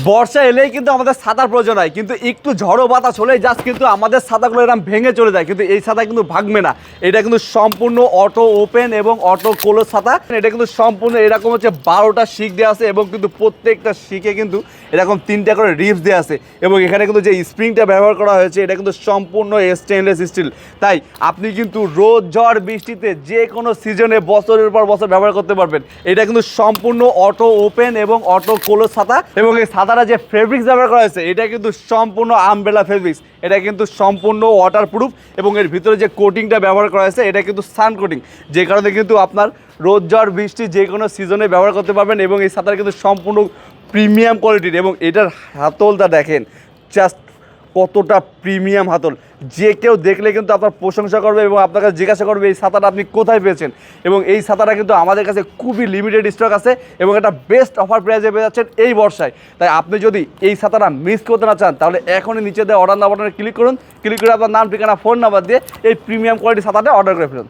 বর্ষা এলেই কিন্তু আমাদের ছাতার প্রয়োজন হয়, কিন্তু একটু ঝড়ো বাতাস হলেই জাস্ট কিন্তু আমাদের ছাতাগুলো এরকম ভেঙে চলে যায়। কিন্তু এই ছাতা কিন্তু ভাঙবে না, এটা কিন্তু সম্পূর্ণ অটো ওপেন এবং অটো ক্লোজ ছাতা। এটা কিন্তু সম্পূর্ণ এরকম হচ্ছে 12টা শিক দেওয়া আছে এবং কিন্তু প্রত্যেকটা শিকে কিন্তু এরকম 3টা করে রিপস দেওয়া আছে এবং এখানে কিন্তু যে স্প্রিংটা ব্যবহার করা হয়েছে এটা কিন্তু সম্পূর্ণ স্টেনলেস স্টিল। তাই আপনি কিন্তু রোদ ঝড় বৃষ্টিতে যে কোনো সিজনে বছরের পর বছর ব্যবহার করতে পারবেন। এটা কিন্তু সম্পূর্ণ অটো ওপেন এবং অটো ক্লোজ ছাতা এবং এই ছাতাটা যে ফেব্রিক্স ব্যবহার করা হয়েছে এটা কিন্তু সম্পূর্ণ আমব্রেলা ফেব্রিক্স। এটা কিন্তু সম্পূর্ণ ওয়াটারপ্রুফ এবং এর ভিতরে যে কোটিংটা ব্যবহার করা হয়েছে এটা কিন্তু সান কোটিং, যে কারণে কিন্তু আপনার রোদ ঝড় বৃষ্টি যে কোনো সিজনে ব্যবহার করতে পারবেন। এবং এই ছাতাটা কিন্তু সম্পূর্ণ প্রিমিয়াম কোয়ালিটির এবং এটার হাতলটা দেখেন জাস্ট কতটা প্রিমিয়াম হাতল। যে কেউ দেখলে কিন্তু আপনার প্রশংসা করবে এবং আপনার কাছে জিজ্ঞাসা করবে এই ছাতাটা আপনি কোথায় পেয়েছেন। এবং এই ছাতাটা কিন্তু আমাদের কাছে খুবই লিমিটেড স্টক আছে এবং এটা বেস্ট অফার প্রাইসে পেয়ে যাচ্ছেন এই বর্ষায়। তাই আপনি যদি এই ছাতাটা মিস করতে না চান তাহলে এখনই নিচে দেওয়া অর্ডার নাও বাটনে ক্লিক করুন, ক্লিক করে আপনার নাম ঠিকানা ফোন নাম্বার দিয়ে এই প্রিমিয়াম কোয়ালিটির ছাতাটা অর্ডার করে ফেলুন।